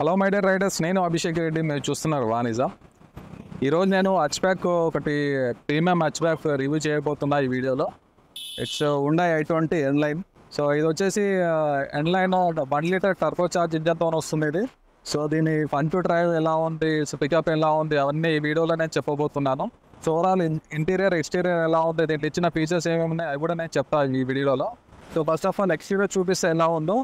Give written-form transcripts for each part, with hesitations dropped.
Hello my dear riders, నేను అభిషేక్ రెడ్డి. మీరు చూస్తున్నారు వానిజా. ఈరోజు నేను హచ్బ్యాక్ ఒకటి ప్రీమియం హచ్బ్యాక్ రివ్యూ చేయబోతున్నా ఈ వీడియోలో. It's Hyundai i20 N Line. So ఇది వచ్చేసి ఎన్లైన్ 1 లీటర్ టర్బో చార్జ్ ఇంజన్తో వస్తుంది ఇది. సో దీని ఫన్ టు డ్రైవ్ ఎలా ఉంది, సో పికప్ ఎలా ఉంది, అవన్నీ ఈ వీడియోలో నేను చెప్పబోతున్నాను. సో ఓవరాల్ ఇంటీరియర్ ఎక్స్టీరియర్ ఎలా ఉంది, దీంట్లో ఇచ్చిన ఫీచర్స్ ఏమేమి ఉన్నాయి అవి కూడా నేను చెప్తాను ఈ వీడియోలో. So first of all exterior చూపిస్తే ఎలా ఉందో,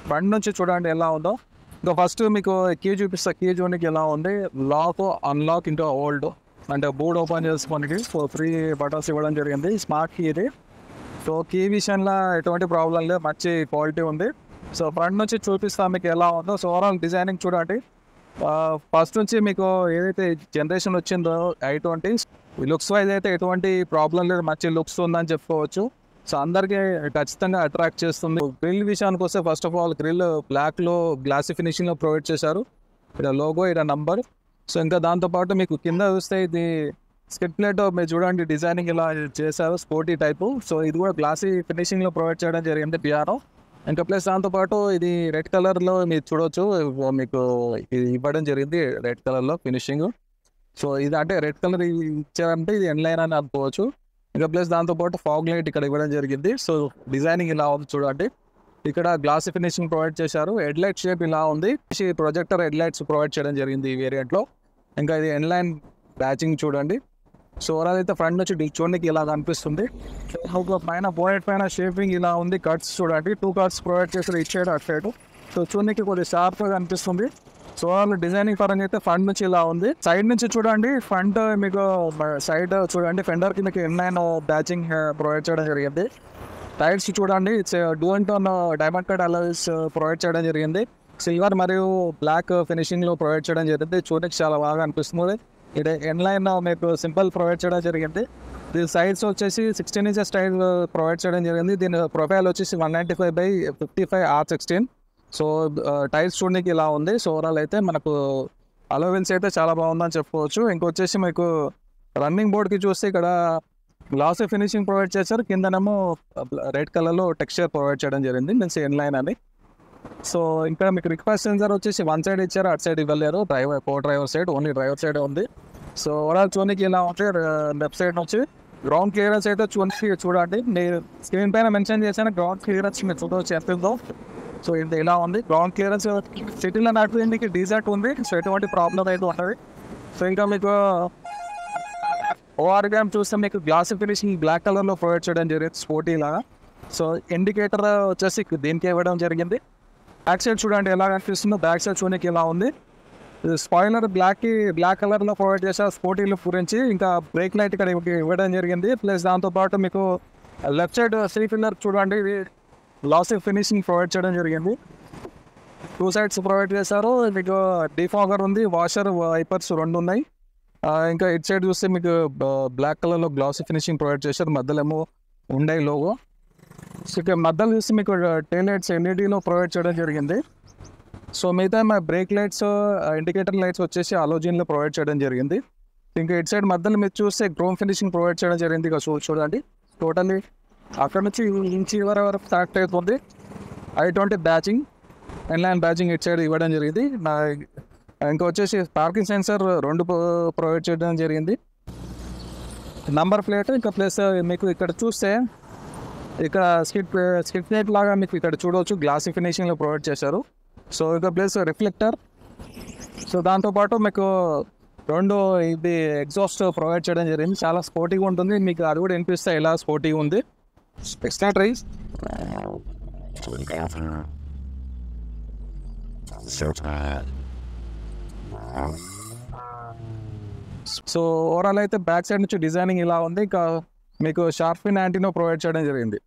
ఫ్రంట్ నుంచి చూడండి ఎలా ఉందో. ఇంకా ఫస్ట్ మీకు కీ చూపిస్తా. కీ చూడడానికి ఎలా ఉంది, లాక్ అన్లాక్ ఇంకా ఓల్డ్ అంటే బోర్డ్ ఓపెన్ చేసుకోనికి సో 3 బటన్స్ ఇవ్వడం జరిగింది. స్మార్ట్ కీ ఇది. సో కీ విషయంలో ఎటువంటి ప్రాబ్లం లేదు, మంచి క్వాలిటీ ఉంది. సో ఫ్రంట్ నుంచి చూపిస్తా మీకు ఎలా ఉందో. సో ఓవరాల్ డిజైనింగ్ చూడండి. ఫస్ట్ నుంచి మీకు ఏదైతే జనరేషన్ వచ్చిందో i20 లుక్స్ వైజ్ అయితే ఎటువంటి ప్రాబ్లం లేదు, మంచి లుక్స్ ఉందని చెప్పుకోవచ్చు. సో అందరికీ ఖచ్చితంగా అట్రాక్ట్ చేస్తుంది. గ్రిల్ విషయానికి వస్తే ఫస్ట్ ఆఫ్ ఆల్ గ్రిల్ బ్లాక్లో గ్లాసీ ఫినిషింగ్లో ప్రొవైడ్ చేశారు. ఇక్కడ లోగో, ఇక్కడ నంబర్. సో ఇంకా దాంతోపాటు మీకు కింద చూస్తే ఇది స్కిడ్ ప్లేట్ మీరు చూడండి డిజైనింగ్ ఇలా చేశారు, స్పోర్టీ టైపు. సో ఇది కూడా గ్లాసీ ఫినిషింగ్లో ప్రొవైడ్ చేయడం జరిగింది పియానో. ఇంకా ప్లస్ దాంతోపాటు ఇది రెడ్ కలర్లో మీరు చూడవచ్చు, మీకు ఇది ఇవ్వడం జరిగింది రెడ్ కలర్లో ఫినిషింగ్. సో ఇది అంటే రెడ్ కలర్ ఇచ్చారంటే ఇది ఎన్లైన్ అని అనుకోవచ్చు. ఇంకా ప్లస్ దాంతోపాటు ఫాగ్ లైట్ ఇక్కడ ఇవ్వడం జరిగింది. సో డిజైనింగ్ ఇలా ఉంది చూడండి. ఇక్కడ గ్లాసీ ఫినిషింగ్ ప్రొవైడ్ చేశారు. హెడ్ లైట్ షేప్ ఇలా ఉంది. ప్రొజెక్టర్ హెడ్ లైట్స్ ప్రొవైడ్ చేయడం జరిగింది ఈ వేరియంట్లో. ఇంకా ఇది ఎన్లైన్ బ్యాచింగ్ చూడండి. సో ఓవరాల్ అయితే ఫ్రంట్ నుంచి చూడడానికి ఇలా కనిపిస్తుంది. పైన బోనెట్ పైన షేపింగ్ ఇలా ఉంది. కట్స్ చూడండి, 2 కట్స్ ప్రొవైడ్ చేశారు, ఇటు సైడ్ అటు సైడ్. సో చూడడానికి కొద్దిగా షార్ప్గా కనిపిస్తుంది. సో వాళ్ళు డిజైనింగ్ పరంగా అయితే ఫ్రంట్ నుంచి ఇలా ఉంది. సైడ్ నుంచి చూడండి, ఫ్రంట్ మీకు సైడ్ చూడండి ఫెండర్ కి మీకు ఎన్లైన్ బ్యాచింగ్ ప్రొవైడ్ చేయడం జరిగింది. టైర్స్ చూడండి, it's Doon tone diamond cut alloys provide చేయడం జరిగింది. సిల్వర్ మరియు బ్లాక్ ఫినిషింగ్లో ప్రొవైడ్ చేయడం జరిగింది. చూడడానికి చాలా బాగా అనిపిస్తుంది. ఇది ఎన్లైన్ మీకు సింపుల్ ప్రొవైడ్ చేయడం జరిగింది. దీని సైడ్స్ వచ్చేసి 16 ఇంచెస్ టైర్ ప్రొవైడ్ చేయడం జరిగింది. దీని ప్రొఫైల్ వచ్చేసి 195/55 R16. సో టైర్స్ చూడడానికి ఇలా ఉంది. సో ఓవరాల్ అయితే మనకు అలోవెన్స్ అయితే చాలా బాగుందని చెప్పుకోవచ్చు. ఇంకొచ్చేసి మీకు రన్నింగ్ బోర్డ్కి చూస్తే ఇక్కడ గ్లాసీ ఫినిషింగ్ ప్రొవైడ్ చేశారు. కిందనేమో రెడ్ కలర్లో టెక్స్చర్ ప్రొవైడ్ చేయడం జరిగింది, మీన్స్ ఎన్లైన్ అని. సో ఇంకా మీకు రిక్వెస్ట్ సెన్సార్ వచ్చేసి 1 సైడ్ ఇచ్చారు, అటు సైడ్ ఇవ్వలేరు. Driver side only driver side ఉంది. సో ఓవరాల్ చూడడానికి ఇలా ఉంటే లెఫ్ట్ సైడ్ నుంచి గ్రౌండ్ క్లియరెన్స్ అయితే చూడండి. నేను స్క్రీన్ పైన మెన్షన్ చేశాను గ్రౌండ్ క్లియరెన్స్ మీరు చూడవచ్చు ఎంత ఉందో. సో ఇది ఇలా ఉంది. గ్రౌండ్ క్లియరెన్స్ సిటీలో నడిపేందుకు డీజర్ట్ ఉంది. సో ఎటువంటి ప్రాబ్లం అయితే ఉంటుంది. సో ఇంకా మీకు ఓఆర్గామ్ చూస్తే మీకు గ్లాసీ ఫినిషింగ్ బ్లాక్ కలర్లో ప్రొవైడ్ చేయడం జరిగింది, స్పోర్టీ లాగా. సో ఇండికేటర్ వచ్చేసి దీనికి ఇవ్వడం జరిగింది. బ్యాక్ సైడ్ చూడండి ఎలా కనిపిస్తుందో. బ్యాక్ సైడ్ చూడడానికి ఇలా ఉంది. స్పాయిలర్ బ్లాక్ కలర్లో ప్రొవైడ్ చేశారు స్పోర్టీ లుక్ గురించి. ఇంకా బ్రేక్ లైట్ ఇక్కడ ఇవ్వడం జరిగింది. ప్లస్ దాంతోపాటు మీకు లెఫ్ట్ సైడ్ సీ ఫిల్లర్ చూడండి, ఇది గ్లాసీ ఫినిషింగ్ ప్రొవైడ్ చేయడం జరిగింది. 2 సైడ్స్ ప్రొవైడ్ చేశారు. మీకు డిఫాగర్ ఉంది, వాషర్ వైపర్స్ 2 ఉన్నాయి. ఇంకా ఇటు సైడ్ చూస్తే మీకు బ్లాక్ కలర్లో గ్లాసీ ఫినిషింగ్ ప్రొవైడ్ చేశారు. మధ్యలో ఏమో హుండాయ్ లోగో. సో ఇక మధ్యలో చూస్తే మీకు టెయిల్ లైట్స్ ఎల్ఈడీలో ప్రొవైడ్ చేయడం జరిగింది. సో మిగతా మా బ్రేక్ లైట్స్, ఇండికేటర్ లైట్స్ వచ్చేసి అలోజిన్లో ప్రొవైడ్ చేయడం జరిగింది. ఇంకా ఇటు సైడ్ మధ్యలో మీరు చూస్తే క్రోమ్ ఫినిషింగ్ ప్రొవైడ్ చేయడం జరిగింది. ఇక చూడండి టోటల్లీ అక్కడ నుంచి ఇంచి వరకు స్టార్ట్ అవుతుంది. i20 బ్యాచింగ్, ఎన్లైన్ బ్యాచింగ్ ఇటు సైడ్ ఇవ్వడం జరిగింది. ఇంకా వచ్చేసి పార్కింగ్ సెన్సర్ 2 ప్రొవైడ్ చేయడం జరిగింది. నంబర్ ప్లేట్ ఇంకా ప్లస్ మీకు ఇక్కడ చూస్తే ఇక్కడ స్కిడ్ ప్లేట్ లాగా మీకు ఇక్కడ చూడవచ్చు గ్లాసీ ఫినిషింగ్లో ప్రొవైడ్ చేశారు. సో ఇంకా ప్లస్ రిఫ్లెక్టర్. సో దాంతోపాటు మీకు 2 ఇది ఎగ్జాస్ట్ ప్రొవైడ్ చేయడం జరిగింది. చాలా స్పోర్టీగా ఉంటుంది. మీకు అది కూడా వినిపిస్తే ఎలా స్పోర్టీగా ఉంది. Extra rice. సో ఓవరాల్ అయితే బ్యాక్ సైడ్ నుంచి డిజైనింగ్ ఇలా ఉంది. ఇంకా మీకు షార్ప్ పిన్ యాంటీనో ప్రొవైడ్ చేయడం జరిగింది.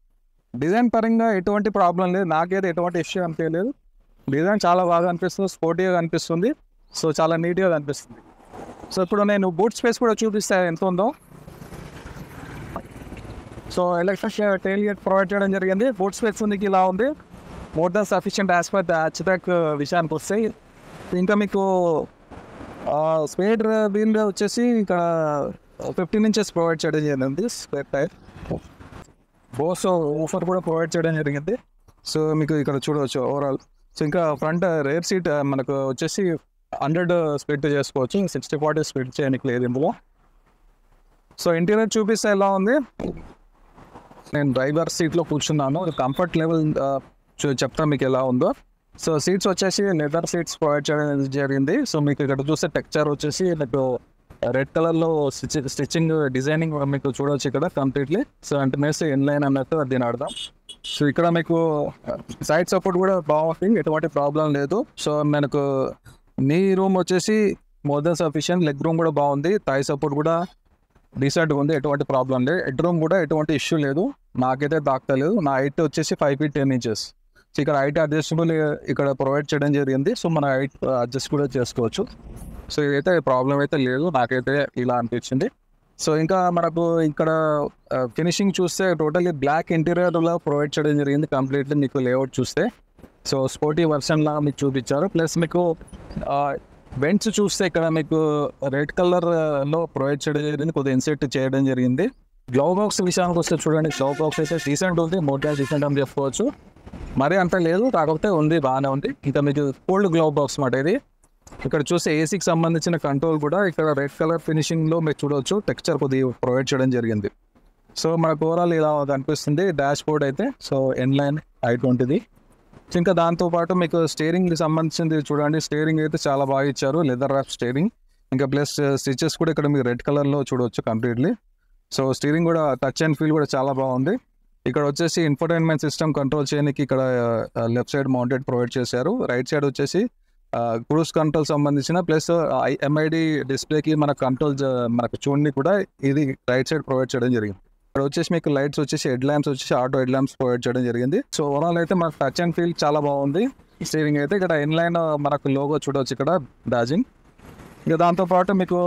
డిజైన్ పరంగా ఎటువంటి ప్రాబ్లం లేదు, నాకైతే ఎటువంటి ఇష్యూ అనిపించలేదు. డిజైన్ చాలా బాగా అనిపిస్తుంది, స్పోర్టీగా అనిపిస్తుంది. సో చాలా నీట్గా అనిపిస్తుంది. సో ఇప్పుడు నేను బూట్ స్పేస్ కూడా చూపిస్తాను ఎంత ఉందో. So electric tail gate provide చేయడం జరిగింది. బూట్ స్పేస్ ఉంది ఇలా ఉంది, more than sufficient as per the hatchback విషయానికి వస్తే. ఇంకా మీకు స్పేర్ వీల్ వచ్చేసి ఇక్కడ 15 ఇంచెస్ ప్రొవైడ్ చేయడం జరిగింది. స్పేర్ టైర్ బోస్ ఊఫర్ కూడా ప్రొవైడ్ చేయడం జరిగింది. సో మీకు ఇక్కడ చూడవచ్చు ఓవరాల్ సో ఇంకా ఫ్రంట్ రేర్ సీట్ మనకు వచ్చేసి 100 స్ప్లిట్ చేసుకోవచ్చు, 60-40 స్ప్లిట్ చేయడానికి లేదు ఇందులో. సో ఇంటీరియర్ చూపిస్తే ఎలా ఉంది, నేను డ్రైవర్ సీట్లో కూర్చున్నాను, కంఫర్ట్ లెవెల్ చెప్తాను మీకు ఎలా ఉందో. సో సీట్స్ వచ్చేసి లెదర్ సీట్స్ ప్రొవైడ్ చేయడం జరిగింది. సో మీకు ఇక్కడ చూస్తే టెక్చర్ వచ్చేసి మీకు రెడ్ కలర్లో స్టిచ్చింగ్ డిజైనింగ్ మీకు చూడవచ్చు ఇక్కడ కంప్లీట్లీ. సో అంటే ఇన్లైన్ అన్నట్టు దీని అర్థం. సో ఇక్కడ మీకు సైడ్ సపోర్ట్ కూడా బాగుంది, ఎటువంటి ప్రాబ్లం లేదు. సో మనకు నీ రూమ్ వచ్చేసి more than sufficient, leg room కూడా బాగుంది, థై సపోర్ట్ కూడా డీసెంట్గా ఉంది, ఎటువంటి ప్రాబ్లం లేదు. హెడ్ రూమ్ కూడా ఎటువంటి ఇష్యూ లేదు, నాకైతే తాకలేదు. నా హైట్ వచ్చేసి 5 feet 10 inches. సో ఇక్కడ హైట్ అడ్జస్టబుల్ ఇక్కడ ప్రొవైడ్ చేయడం జరిగింది. సో మన హైట్ అడ్జస్ట్ కూడా చేసుకోవచ్చు. సో ఇదైతే ప్రాబ్లం అయితే లేదు, నాకైతే ఇలా అనిపించింది. సో ఇంకా మనకు ఇక్కడ ఫినిషింగ్ చూస్తే టోటల్లీ బ్లాక్ ఇంటీరియర్లో ప్రొవైడ్ చేయడం జరిగింది కంప్లీట్లీ. మీకు లేఅవుట్ చూస్తే సో స్పోర్టీ వర్షన్లా మీకు చూపించారు. ప్లస్ మీకు వెంట్స్ చూస్తే ఇక్కడ మీకు రెడ్ కలర్లో ప్రొవైడ్ చేయడం జరిగింది, కొద్దిగా ఇన్సెట్ చేయడం జరిగింది. గ్లౌ బాక్స్ విషయానికి వస్తే చూడండి, గ్లౌ బాక్స్ అయితే డీసెంట్ ఉంది, మోర్ దాన్ డీసెంట్ అని చెప్పుకోవచ్చు. మరీ అంత లేదు, కాకపోతే ఉంది, బాగానే ఉంది. ఇంకా మీకు కోల్డ్ గ్లౌ బాక్స్ మాట ఇది. ఇక్కడ చూస్తే ఏసీకి సంబంధించిన కంట్రోల్ కూడా ఇక్కడ రెడ్ కలర్ ఫినిషింగ్లో మీరు చూడవచ్చు, టెక్స్చర్ కొద్దిగా ప్రొవైడ్ చేయడం జరిగింది. సో మనకు ఓవరాల్ ఇలా కనిపిస్తుంది డాష్ బోర్డ్ అయితే. సో ఇన్లైన్ i20ది. ఇంకా దాంతోపాటు మీకు స్టీరింగ్కి సంబంధించింది చూడండి, స్టీరింగ్ అయితే చాలా బాగా ఇచ్చారు, లెదర్ ర్యాప్ స్టీరింగ్. ఇంకా ప్లస్ స్టిచెస్ కూడా ఇక్కడ మీరు రెడ్ కలర్లో చూడవచ్చు కంప్లీట్లీ. సో స్టీరింగ్ కూడా టచ్ అండ్ ఫీల్ కూడా చాలా బాగుంది. ఇక్కడ వచ్చేసి ఇన్ఫర్టైన్మెంట్ సిస్టమ్ కంట్రోల్ చేయడానికి ఇక్కడ లెఫ్ట్ సైడ్ మౌంటెడ్ ప్రొవైడ్ చేశారు. రైట్ సైడ్ వచ్చేసి క్రూజ్ కంట్రోల్ సంబంధించిన ప్లస్ MID డిస్ప్లేకి మన కంట్రోల్ మనకు చూడని కూడా ఇది రైట్ సైడ్ ప్రొవైడ్ చేయడం జరిగింది. ఇక్కడ వచ్చేసి మీకు లైట్స్ వచ్చేసి హెడ్ ల్యాంప్స్ వచ్చేసి ఆటో హెడ్ ల్యాంప్స్ ప్రొవైడ్ చేయడం జరిగింది. సో ఓవరాల్ అయితే మనకు టచ్ అండ్ ఫీల్ చాలా బాగుంది. స్టీరింగ్ అయితే ఇక్కడ ఇన్లైన్ మనకు లోగో చూడవచ్చు ఇక్కడ డాజింగ్. ఇంకా దాంతోపాటు మీకు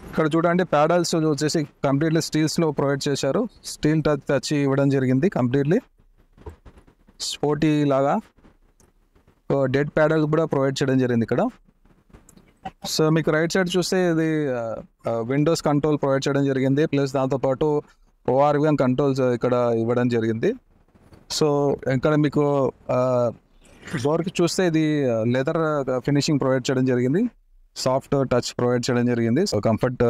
ఇక్కడ చూడండి ప్యాడల్స్ వచ్చేసి కంప్లీట్లీ స్టీల్స్లో ప్రొవైడ్ చేశారు, స్టీల్ టచ్ ఇవ్వడం జరిగింది కంప్లీట్లీ స్పోర్టీ లాగా. డెడ్ ప్యాడల్ కూడా ప్రొవైడ్ చేయడం జరిగింది ఇక్కడ. సో మీకు రైట్ సైడ్ చూస్తే ఇది విండోస్ కంట్రోల్ ప్రొవైడ్ చేయడం జరిగింది, ప్లస్ దాంతోపాటు ORVM కంట్రోల్స్ ఇక్కడ ఇవ్వడం జరిగింది. సో ఇక్కడ మీకు డోర్కి చూస్తే ఇది లెదర్ ఫినిషింగ్ ప్రొవైడ్ చేయడం జరిగింది, సాఫ్ట్ టచ్ ప్రొవైడ్ చేయడం జరిగింది. సో కంఫర్ట్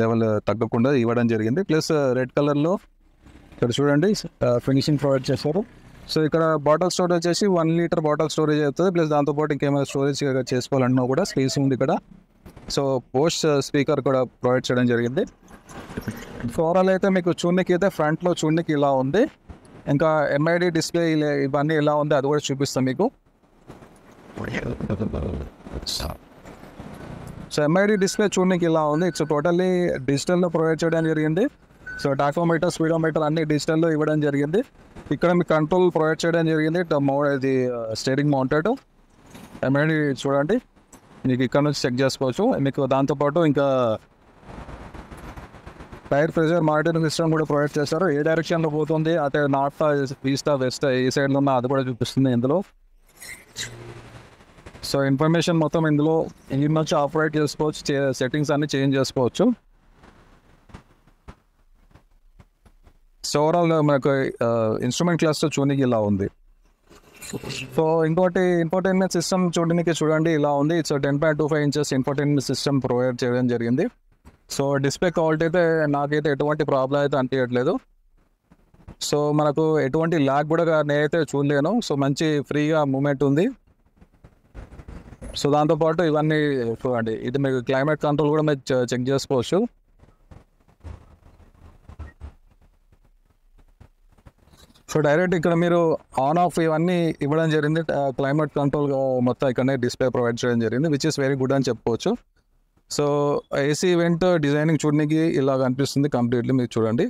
లెవెల్ తగ్గకుండా ఇవ్వడం జరిగింది. ప్లస్ రెడ్ కలర్లో ఇక్కడ చూడండి ఫినిషింగ్ ప్రొవైడ్ చేశారు. సో ఇక్కడ బాటిల్ స్టోరేజ్ వచ్చేసి 1 liter బాటిల్ స్టోరేజ్ అవుతుంది, ప్లస్ దాంతోపాటు ఇంకేమైనా స్టోరేజ్ చేసుకోవాలన్నా కూడా స్పేస్ ఉంది ఇక్కడ. సో పోస్ట్ స్పీకర్ కూడా ప్రొవైడ్ చేయడం జరిగింది. ఓవరాల్ అయితే మీకు చూడనికి అయితే ఫ్రంట్లో చూడనికి ఇలా ఉంది. ఇంకా MID డిస్ప్లే ఇవన్నీ ఎలా ఉంది అది కూడా చూపిస్తాం మీకు. సో MID డిస్ప్లే చూడడానికి ఇలా ఉంది. ఇట్స్ టోటల్లీ డిజిటల్లో ప్రొవైడ్ చేయడం జరిగింది. సో టాకోమీటర్ స్పీడోమీటర్ అన్ని డిజిటల్లో ఇవ్వడం జరిగింది. ఇక్కడ మీకు కంట్రోల్ ప్రొవైడ్ చేయడం జరిగింది, ఇది స్టీరింగ్ మౌంటెడ్ MID చూడండి, మీకు ఇక్కడ నుంచి చెక్ చేసుకోవచ్చు. మీకు దాంతోపాటు ఇంకా టైర్ ప్రెషర్ మానిటరింగ్ సిస్టమ్ కూడా ప్రొవైడ్ చేస్తారు, ఏ డైరెక్షన్లో పోతుంది అదే నార్త్ ఈస్ట్ వెస్ట్ ఏ సైడ్లో ఉన్నా అది కూడా చూపిస్తుంది ఇందులో. సో ఇన్ఫర్మేషన్ మొత్తం ఇందులో ఇంజిన్ నుంచి ఆపరేట్ చేసుకోవచ్చు, సెట్టింగ్స్ అన్ని చేంజ్ చేసుకోవచ్చు. సో ఓవరాల్ మనకు ఇన్స్ట్రుమెంట్ క్లస్టర్ చూడడానికి ఇలా ఉంది. సో ఇంకోటి ఇన్ఫర్టైన్మెంట్ సిస్టమ్ చూడడానికి చూడండి ఇలా ఉంది. It's 10.25 inches infotainment system provide చేయడం జరిగింది. సో డిస్ప్లే క్వాలిటీ అయితే నాకైతే ఎటువంటి ప్రాబ్లం అయితే అనిపించట్లేదు. సో మనకు ఎటువంటి ల్యాగ్ కూడా నేనైతే చూడలేను. సో మంచి ఫ్రీగా మూమెంట్ ఉంది. సో దాంతోపాటు ఇవన్నీ చూడండి, ఇది మీకు క్లైమేట్ కంట్రోల్ కూడా మీరు చెక్ చేసుకోవచ్చు. సో డైరెక్ట్ ఇక్కడ మీరు ఆన్ ఆఫ్ ఇవన్నీ ఇవ్వడం జరిగింది, క్లైమేట్ కంట్రోల్ మొత్తం ఇక్కడనే డిస్ప్లే ప్రొవైడ్ చేయడం జరిగింది, విచ్ ఇస్ వెరీ గుడ్ అని చెప్పుకోవచ్చు. సో ఏసీ ఈవెంట్ డిజైనింగ్ చూడడానికి ఇలా కనిపిస్తుంది కంప్లీట్లీ మీరు చూడండి.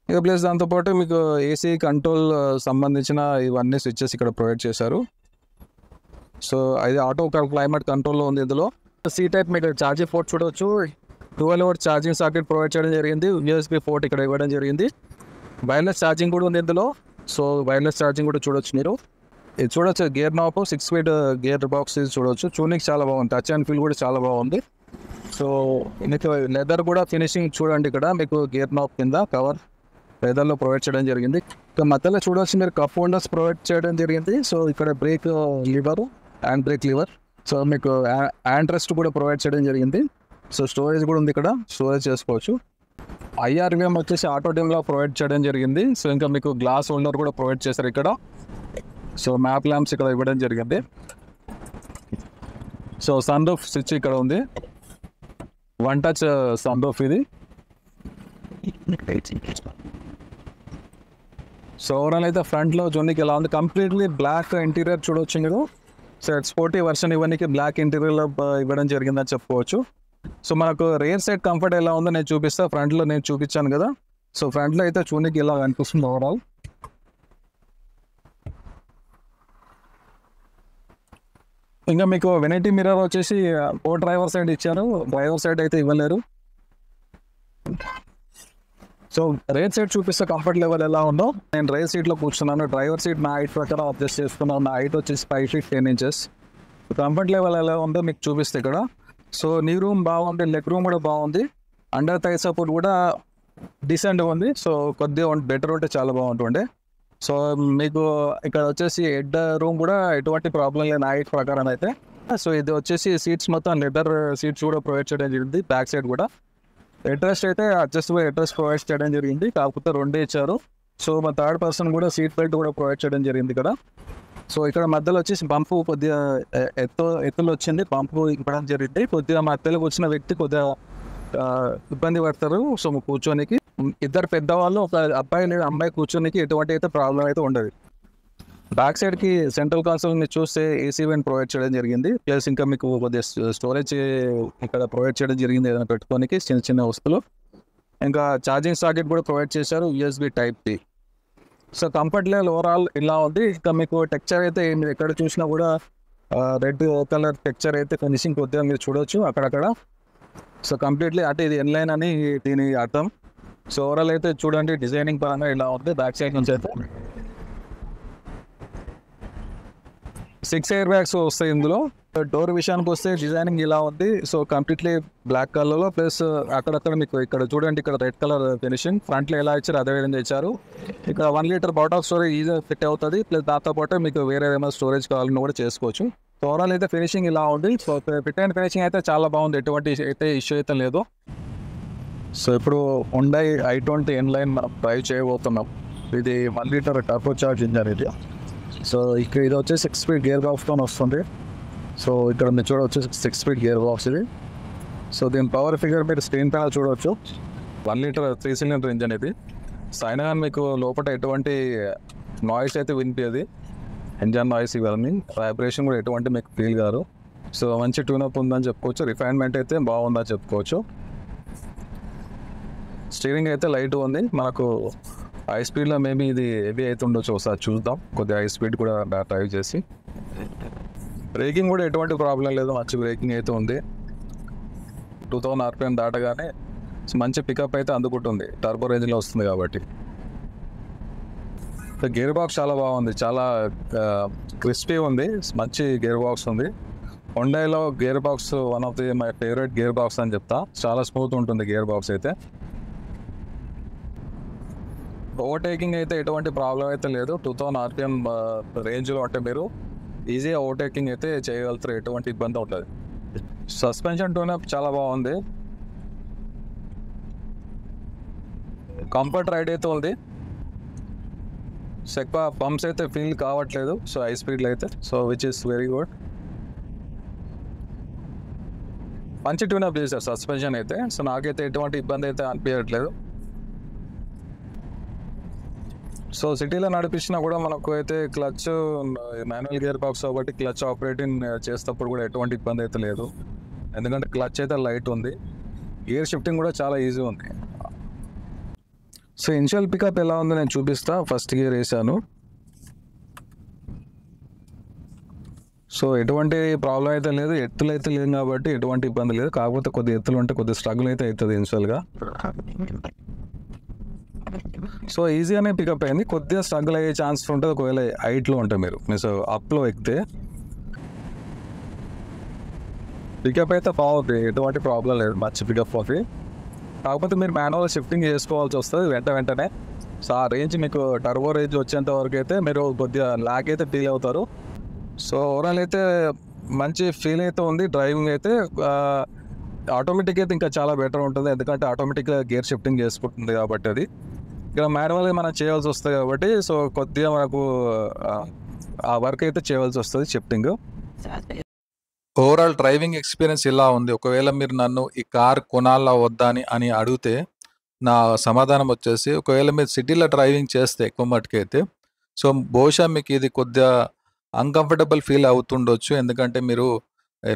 ఇక ప్లస్ దాంతోపాటు మీకు ఏసీ కంట్రోల్ సంబంధించిన ఇవన్నీ స్విచ్చెస్ ఇక్కడ ప్రొవైడ్ చేశారు. సో అది ఆటో క్లైమేట్ కంట్రోల్లో ఉంది. ఇందులో సీ టైప్ మీకు ఛార్జింగ్ పోర్ట్ చూడవచ్చు, 12 volt ఛార్జింగ్ సాకెట్ ప్రొవైడ్ చేయడం జరిగింది, USB పోర్ట్ ఇక్కడ ఇవ్వడం జరిగింది, వైర్లెస్ ఛార్జింగ్ కూడా ఉంది ఇందులో. సో వైర్లెస్ ఛార్జింగ్ కూడా చూడొచ్చు మీరు. ఇది చూడొచ్చు gear nap 6 feet gear box ఇది చూడవచ్చు, చూడడానికి చాలా బాగుంది, టచ్ అండ్ ఫీల్ కూడా చాలా బాగుంది. సో మీకు లెదర్ కూడా ఫినిషింగ్ చూడండి, ఇక్కడ మీకు గేర్ నాప్ కింద కవర్ లెదర్లో ప్రొవైడ్ చేయడం జరిగింది. ఇక మధ్యలో చూడవచ్చు మీరు కప్ హోల్డర్స్ ప్రొవైడ్ చేయడం జరిగింది. సో ఇక్కడ break liver, hand brake liver, so మీకు హ్యాండ్ రెస్ట్ కూడా ప్రొవైడ్ చేయడం జరిగింది. సో స్టోరేజ్ కూడా ఉంది, ఇక్కడ స్టోరేజ్ చేసుకోవచ్చు. IRVM వచ్చేసి ఆటో డిమ్లో ప్రొవైడ్ చేయడం జరిగింది. సో ఇంకా మీకు గ్లాస్ హోల్డర్ కూడా ప్రొవైడ్ చేశారు ఇక్కడ. సో మ్యాప్ ల్యాంప్స్ ఇక్కడ ఇవ్వడం జరిగింది. సో సన్ రూఫ్ స్విచ్ ఇక్కడ ఉంది, 1 టచ్ సన్ రూఫ్ ఇది. సో ఓవరాల్ అయితే ఫ్రంట్లో జోనికి ఎలా ఉంది, కంప్లీట్లీ బ్లాక్ ఇంటీరియర్ చూడవచ్చు మీరు. సో స్పోర్టీ వర్షన్ ఇవన్నీ బ్లాక్ ఇంటీరియర్లో ఇవ్వడం జరిగిందని చెప్పుకోవచ్చు. సో మనకు రేర్ సైడ్ కంఫర్ట్ ఎలా ఉందో నేను చూపిస్తా. ఫ్రంట్లో నేను చూపించాను కదా, సో ఫ్రంట్లో అయితే చూనికి ఇలా అనిపిస్తుంది ఓవరాల్. ఇంకా మీకు వెనైటీ మిర్రర్ వచ్చేసి డ్రైవర్ సైడ్ ఇచ్చారు, డ్రైవర్ సైడ్ అయితే ఇవ్వలేరు. సో రైట్ సైడ్ చూపిస్తే కంఫర్ట్ లెవెల్ ఎలా ఉందో. నేను రైట్ సీట్లో కూర్చున్నాను, డ్రైవర్ సీట్ నా హైట్ ప్రకారం అడ్జస్ట్ చేసుకున్నాను. నా హైట్ వచ్చేసి 5 feet 10 inches. కంఫర్ట్ లెవెల్ ఎలా ఉందో మీకు చూపిస్తే ఇక్కడ. సో నీ రూమ్ బాగుంది, లెగ్ రూమ్ కూడా బాగుంది, అండర్ థై సపోర్ట్ కూడా డీసెంట్గా ఉంది. సో కొద్దిగా బెటర్ ఉంటే చాలా బాగుంటుండే. సో మీకు ఇక్కడ వచ్చేసి హెడ్ రూమ్ కూడా ఎటువంటి ప్రాబ్లం లేదు నా హైట్ ప్రకారం అయితే. సో ఇది వచ్చేసి సీట్స్ మొత్తం లెదర్ సీట్స్ కూడా ప్రొవైడ్ చేయడం జరిగింది. బ్యాక్ సైడ్ కూడా అడ్రస్ట్ అయితే అడ్జస్టబుల్ అడ్రస్ ప్రొవైడ్ చేయడం జరిగింది, కాకపోతే 2 ఇచ్చారు. సో మా థర్డ్ పర్సన్ కూడా సీట్ బెల్ట్ కూడా ప్రొవైడ్ చేయడం జరిగింది ఇక్కడ. సో ఇక్కడ మధ్యలో వచ్చేసి పంపు కొద్దిగా ఎత్తులు వచ్చింది, పంపు ఇవ్వడం జరిగింది. కొద్దిగా మధ్యలోకి వచ్చిన వ్యక్తి కొద్దిగా ఇబ్బంది పడతారు. సో కూర్చోనికి ఇద్దరు పెద్దవాళ్ళు, ఒక అబ్బాయి లేదా అమ్మాయి కూర్చోనికి ఎటువంటి అయితే ప్రాబ్లం అయితే ఉండదు. బ్యాక్ సైడ్కి సెంట్రల్ కన్సోల్ మీరు చూస్తే AC వెంట్ ప్రొవైడ్ చేయడం జరిగింది. ప్లస్ ఇంకా మీకు కొద్దిగా స్టోరేజ్ ఇక్కడ ప్రొవైడ్ చేయడం జరిగింది ఏదైనా పెట్టుకోనికి చిన్న చిన్న వస్తువులు. ఇంకా ఛార్జింగ్ సాకెట్ కూడా ప్రొవైడ్ చేశారు, USB Type-C. So comfort level overall ఇలా ఉంది. ఇంకా మీకు టెక్చర్ అయితే మీరు ఎక్కడ చూసినా కూడా రెడ్ కలర్ టెక్చర్ అయితే ఫినిషింగ్ కొద్దిగా మీరు చూడవచ్చు అక్కడక్కడ. సో కంప్లీట్లీ అంటే ఇది ఎన్లైన్ అని దీని అర్థం. సో ఓవరాల్ అయితే చూడండి డిజైనింగ్ పరంగా ఇలా ఉంది. బ్యాక్ సైడ్ నుంచి అయితే 6 air bags వస్తాయి ఇందులో. డోర్ విషయానికి వస్తే డిజైనింగ్ ఇలా ఉంది. సో కంప్లీట్లీ బ్లాక్ కలర్లో, ప్లస్ అక్కడక్కడ మీకు ఇక్కడ చూడండి ఇక్కడ రెడ్ కలర్ ఫినిషింగ్. ఫ్రంట్లో ఎలా ఇచ్చారు అదే విధంగా ఇచ్చారు. ఇక్కడ 1 liter బాట్ ఆఫ్ స్టోరేజ్ ఈజీగా ఫిట్ అవుతుంది. ప్లస్ దాంతో పాటు మీకు వేరే ఏమైనా స్టోరేజ్ కావాలని కూడా చేసుకోవచ్చు. ఓవరాల్ అయితే ఫినిషింగ్ ఇలా ఉంది. సో ఫిట్ అండ్ ఫినిషింగ్ అయితే చాలా బాగుంది, ఎటువంటి అయితే ఇష్యూ అయితే లేదు. సో ఇప్పుడు Hyundai i20 N-Line మనం డ్రైవ్ చేయబోతున్నాం. ఇది 1 liter టర్బో చార్జ్ ఇంజన్ ఇది. సో ఇక్కడ ఇది వచ్చి 6 speed గేర్ బాక్స్తో వస్తుంది. సో ఇక్కడ మీరు చూడవచ్చు 6 speed గేర్ బాక్స్ ఇది. సో దీని పవర్ ఫిగర్ మీరు స్క్రీన్ పైన చూడవచ్చు. 1 liter 3 cylinder ఇంజన్ ఇది. సో అయినా కానీ మీకు లోపల ఎటువంటి నాయిస్ అయితే వినిపించదు, ఇంజన్ నాయిస్ ఇవన్నీ వైబ్రేషన్ కూడా ఎటువంటి మీకు ఫీల్ కాదు. సో మంచి ట్యూనప్ ఉందని చెప్పుకోవచ్చు, రిఫైన్మెంట్ అయితే బాగుందని చెప్పుకోవచ్చు. స్టీరింగ్ అయితే లైట్ ఉంది. మనకు హై స్పీడ్లో మేబీ ఇది హెవీ అయితే ఉండొచ్చు, ఒకసారి చూద్దాం. కొద్దిగా హై స్పీడ్ కూడా డ్రైవ్ చేసి. బ్రేకింగ్ కూడా ఎటువంటి ప్రాబ్లం లేదు, మంచి బ్రేకింగ్ అయితే ఉంది. 2000 RPM దాటగానే మంచి పికప్ అయితే అందుకుంటుంది, టర్బో రేంజ్లో వస్తుంది కాబట్టి. గేర్ బాక్స్ చాలా బాగుంది, చాలా క్రిస్పీ ఉంది, మంచి గేర్ బాక్స్ ఉంది. Hyundaiలో gearbox one of the my favourite gearbox అని చెప్తా. చాలా స్మూత్ ఉంటుంది గేర్ బాక్స్ అయితే. ఓవర్టేకింగ్ అయితే ఎటువంటి ప్రాబ్లం అయితే లేదు. 2000 RPM రేంజ్లో అంటే మీరు ఈజీగా ఓవర్టేకింగ్ అయితే చేయగలుగుతారు, ఎటువంటి ఇబ్బంది ఉంటుంది. సస్పెన్షన్ ట్యూనప్ చాలా బాగుంది, కంఫర్ట్ రైడ్ అయితే ఉంది. ఎక్కువ పంప్స్ అయితే ఫీల్ కావట్లేదు సో హై స్పీడ్లో అయితే. So which is very good. మంచి ట్యూనప్ చేశారు సస్పెన్షన్ అయితే. సో నాకైతే ఎటువంటి ఇబ్బంది అయితే అనిపించట్లేదు. సో సిటీలో నడిపించినా కూడా మనకు అయితే క్లచ్ మాన్యువల్ గేర్ బాక్స్ కాబట్టి క్లచ్ ఆపరేటింగ్ చేసేటప్పుడు కూడా ఎటువంటి ఇబ్బంది అయితే లేదు, ఎందుకంటే క్లచ్ అయితే లైట్ ఉంది. గేర్ షిఫ్టింగ్ కూడా చాలా ఈజీ ఉంది. సో ఇనిషియల్ పికప్ ఎలా ఉందో నేను చూపిస్తా. ఫస్ట్ గేర్ వేసాను. సో ఎటువంటి ప్రాబ్లం అయితే లేదు, ఎత్తులు అయితే లేదు కాబట్టి ఎటువంటి ఇబ్బంది లేదు. కాకపోతే కొద్ది ఎత్తులు ఉంటే కొద్ది స్ట్రగుల్ అయితే అవుతుంది ఇనిషియల్గా. సో ఈజీగానే పికప్ అయింది, కొద్దిగా స్ట్రగుల్ అయ్యే ఛాన్స్ ఉంటుంది ఒకవేళ హైట్లో ఉంటే మీరు అప్లో ఎక్కితే. పికప్ అయితే బాగుంది, ఎటువంటి ప్రాబ్లం లేదు, మంచి పికప్ అవుతుంది. కాకపోతే మీరు మాన్యువల్ షిఫ్టింగ్ చేసుకోవాల్సి వస్తుంది వెంటనే. సో ఆ రేంజ్ మీకు టర్బో రేంజ్ వచ్చేంత వరకు అయితే మీరు కొద్దిగా ల్యాగ్ అయితే ఫీల్ అవుతారు. సో ఓవరాల్ అయితే మంచి ఫీల్ అయితే ఉంది. డ్రైవింగ్ అయితే ఆటోమేటిక్ అయితే ఇంకా చాలా బెటర్ ఉంటుంది, ఎందుకంటే ఆటోమేటిక్గా గేర్ షిఫ్టింగ్ చేసుకుంటుంది కాబట్టి. అది ఇక్కడ మాన్యువల్గా మనం చేయాల్సి వస్తుంది కాబట్టి సో కొద్దిగా మనకు ఆ వర్క్ అయితే చేయవలసి వస్తుంది షిఫ్టింగ్. ఓవరాల్ డ్రైవింగ్ ఎక్స్పీరియన్స్ ఇలా ఉంది. ఒకవేళ మీరు నన్ను ఈ కార్ కొనాలా వద్దా అని అడిగితే నా సమాధానం వచ్చేసి, ఒకవేళ మీరు సిటీలో డ్రైవింగ్ చేస్తే ఎక్కువ మటుకైతే సో బహుశా మీకు ఇది కొద్దిగా అన్కంఫర్టబుల్ ఫీల్ అవుతుండొచ్చు, ఎందుకంటే మీరు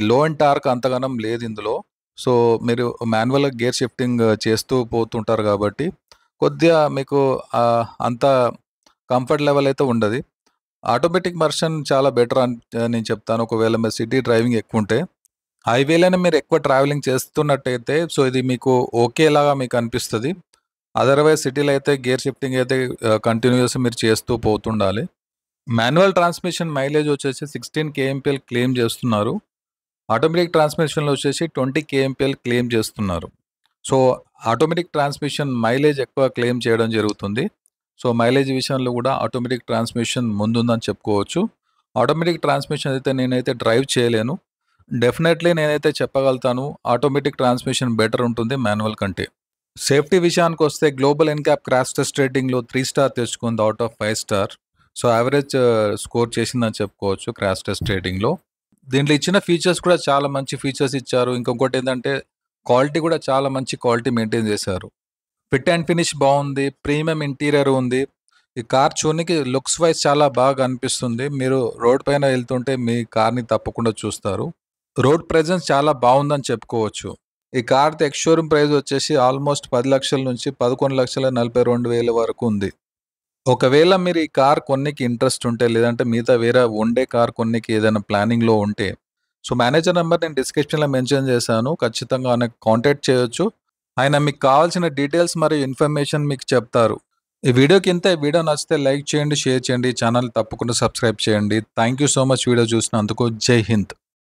లో అండ్ టార్క్ అంతగానం లేదు ఇందులో. సో మీరు మాన్యువల్గా గేర్ షిఫ్టింగ్ చేస్తూ పోతుంటారు కాబట్టి కొద్దిగా మీకు అంత కంఫర్ట్ లెవెల్ అయితే ఉండదు. ఆటోమేటిక్ వర్షన్ చాలా బెటర్ అని నేను చెప్తాను. ఒకవేళ మీరు సిటీ డ్రైవింగ్ ఎక్కువ ఉంటే, హైవేలోనే మీరు ఎక్కువ ట్రావెలింగ్ చేస్తున్నట్టయితే సో ఇది మీకు ఓకేలాగా మీకు అనిపిస్తుంది. అదర్వైజ్ సిటీలో అయితే గేర్ షిఫ్టింగ్ అయితే కంటిన్యూస్ మీరు చేస్తూ పోతుండాలి. మాన్యువల్ ట్రాన్స్మిషన్ మైలేజ్ వచ్చేసి 16 kmpl క్లెయిమ్ చేస్తున్నారు. ఆటోమేటిక్ ట్రాన్స్మిషన్లో వచ్చేసి 20 kmpl క్లెయిమ్ చేస్తున్నారు. సో ఆటోమేటిక్ ట్రాన్స్మిషన్ మైలేజ్ ఎక్కువ క్లెయిమ్ చేయడం జరుగుతుంది. సో మైలేజ్ విషయంలో కూడా ఆటోమేటిక్ ట్రాన్స్మిషన్ ముందుందని చెప్పుకోవచ్చు. ఆటోమేటిక్ ట్రాన్స్మిషన్ అయితే నేనైతే డ్రైవ్ చేయలేను. డెఫినెట్లీ నేనైతే చెప్పగలుగుతాను ఆటోమేటిక్ ట్రాన్స్మిషన్ బెటర్ ఉంటుంది మాన్యువల్ కంటే. సేఫ్టీ విషయానికి వస్తే గ్లోబల్ ఎన్క్యాప్ క్రాష్ టెస్ట్ రేటింగ్లో 3 స్టార్ తెచ్చుకుంది out of 5 star. So average score చేసిందని చెప్పుకోవచ్చు క్రాష్ టెస్ట్ రేటింగ్లో. దీంట్లో ఇచ్చిన ఫీచర్స్ కూడా చాలా మంచి ఫీచర్స్ ఇచ్చారు. ఇంకొకటి ఏంటంటే క్వాలిటీ కూడా చాలా మంచి క్వాలిటీ మెయింటైన్ చేశారు. ఫిట్ అండ్ ఫినిష్ బాగుంది, ప్రీమియం ఇంటీరియర్ ఉంది. ఈ కార్ చూడడానికి లుక్స్ వైజ్ చాలా బాగా అనిపిస్తుంది. మీరు రోడ్ పైన వెళ్తుంటే మీ కార్ని తప్పకుండా చూస్తారు. రోడ్ ప్రెజెన్స్ చాలా బాగుందని చెప్పుకోవచ్చు. ఈ కార్ ఎక్స్ షోరూమ్ ప్రైస్ వచ్చేసి ఆల్మోస్ట్ 10 లక్షల నుంచి 11,42,000 వరకు ఉంది. ఒకవేళ మీరు ఈ కార్ కొన్నికి ఇంట్రెస్ట్ ఉంటే, లేదంటే మిగతా వేరే ఉండే కార్ కొన్నికి ఏదైనా ప్లానింగ్లో ఉంటే, సో మేనేజర్ నెంబర్ నేను డిస్క్రిప్షన్లో మెన్షన్ చేశాను, ఖచ్చితంగా ఆయనకు కాంటాక్ట్ చేయొచ్చు. ఆయన మీకు కావాల్సిన డీటెయిల్స్ మరియు ఇన్ఫర్మేషన్ మీకు చెప్తారు. ఈ వీడియోకి ఇంత. వీడియో నచ్చితే లైక్ చేయండి, షేర్ చేయండి, ఛానల్ తప్పకుండా సబ్స్క్రైబ్ చేయండి. Thank you so much video చూసినందుకు. జై హింద్.